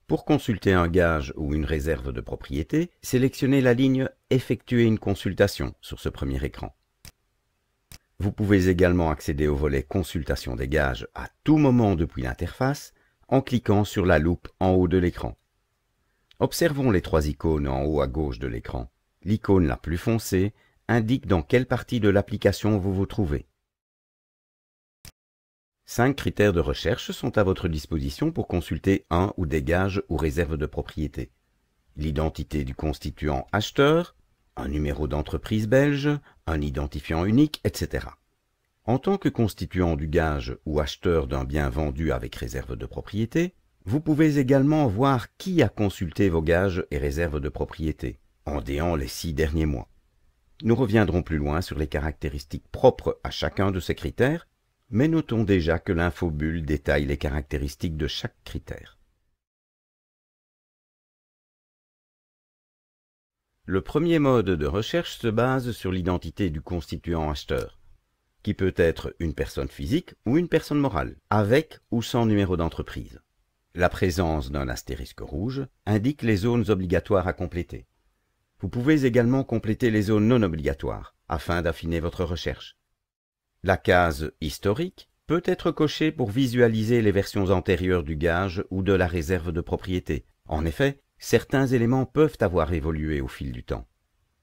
Pour consulter un gage ou une réserve de propriété, sélectionnez la ligne « Effectuer une consultation » sur ce premier écran. Vous pouvez également accéder au volet « Consultation des gages » à tout moment depuis l'interface en cliquant sur la loupe en haut de l'écran. Observons les trois icônes en haut à gauche de l'écran. L'icône la plus foncée indique dans quelle partie de l'application vous vous trouvez. 5 critères de recherche sont à votre disposition pour consulter un ou des gages ou réserves de propriété. L'identité du constituant acheteur, un numéro d'entreprise belge, un identifiant unique, etc. En tant que constituant du gage ou acheteur d'un bien vendu avec réserve de propriété, vous pouvez également voir qui a consulté vos gages et réserves de propriété, en déant les 6 derniers mois. Nous reviendrons plus loin sur les caractéristiques propres à chacun de ces critères, mais notons déjà que l'infobulle détaille les caractéristiques de chaque critère. Le premier mode de recherche se base sur l'identité du constituant acheteur, qui peut être une personne physique ou une personne morale, avec ou sans numéro d'entreprise. La présence d'un astérisque rouge indique les zones obligatoires à compléter. Vous pouvez également compléter les zones non obligatoires, afin d'affiner votre recherche. La case « Historique » peut être cochée pour visualiser les versions antérieures du gage ou de la réserve de propriété. En effet, certains éléments peuvent avoir évolué au fil du temps.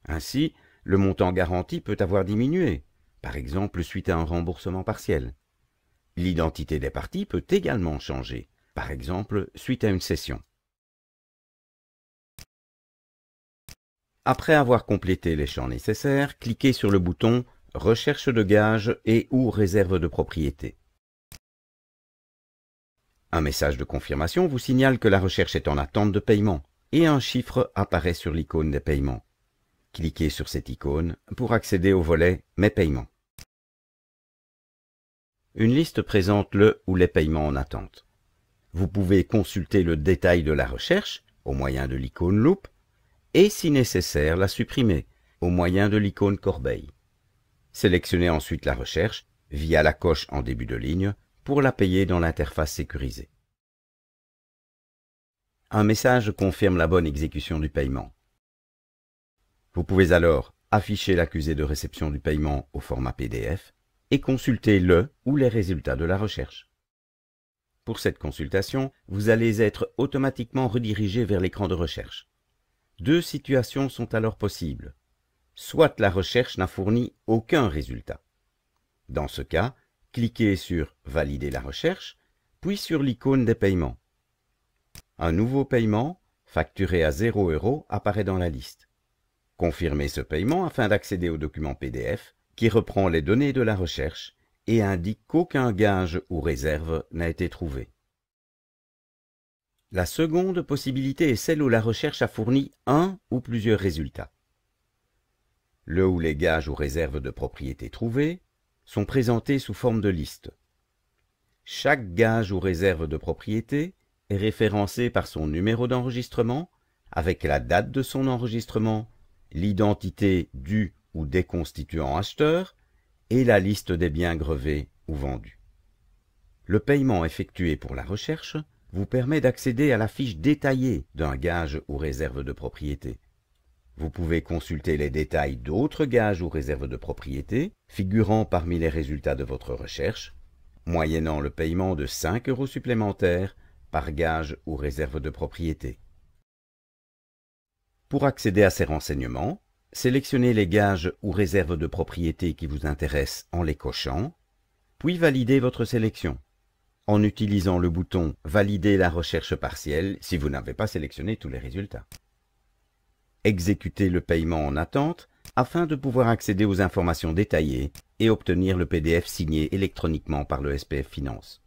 Ainsi, le montant garanti peut avoir diminué, par exemple suite à un remboursement partiel. L'identité des parties peut également changer, par exemple suite à une cession. Après avoir complété les champs nécessaires, cliquez sur le bouton « Recherche de gages et ou réserve de propriété ». Un message de confirmation vous signale que la recherche est en attente de paiement et un chiffre apparaît sur l'icône des paiements. Cliquez sur cette icône pour accéder au volet « Mes paiements ». Une liste présente le ou les paiements en attente. Vous pouvez consulter le détail de la recherche au moyen de l'icône loupe et, si nécessaire, la supprimer au moyen de l'icône corbeille. Sélectionnez ensuite la recherche via la coche en début de ligne pour la payer dans l'interface sécurisée. Un message confirme la bonne exécution du paiement. Vous pouvez alors afficher l'accusé de réception du paiement au format PDF et consulter le ou les résultats de la recherche. Pour cette consultation, vous allez être automatiquement redirigé vers l'écran de recherche. 2 situations sont alors possibles. Soit la recherche n'a fourni aucun résultat. Dans ce cas, cliquez sur « Valider la recherche », puis sur l'icône des paiements. Un nouveau paiement, facturé à 0 € apparaît dans la liste. Confirmez ce paiement afin d'accéder au document PDF qui reprend les données de la recherche et indique qu'aucun gage ou réserve n'a été trouvé. La seconde possibilité est celle où la recherche a fourni un ou plusieurs résultats. Le ou les gages ou réserves de propriété trouvés sont présentés sous forme de liste. Chaque gage ou réserve de propriété est référencé par son numéro d'enregistrement avec la date de son enregistrement, l'identité du ou des constituants acheteurs et la liste des biens grevés ou vendus. Le paiement effectué pour la recherche vous permet d'accéder à la fiche détaillée d'un gage ou réserve de propriété. Vous pouvez consulter les détails d'autres gages ou réserves de propriété figurant parmi les résultats de votre recherche, moyennant le paiement de 5 € supplémentaires par gage ou réserve de propriété. Pour accéder à ces renseignements, sélectionnez les gages ou réserves de propriété qui vous intéressent en les cochant, puis validez votre sélection, en utilisant le bouton « Valider la recherche partielle » si vous n'avez pas sélectionné tous les résultats. Exécutez le paiement en attente afin de pouvoir accéder aux informations détaillées et obtenir le PDF signé électroniquement par le SPF Finance.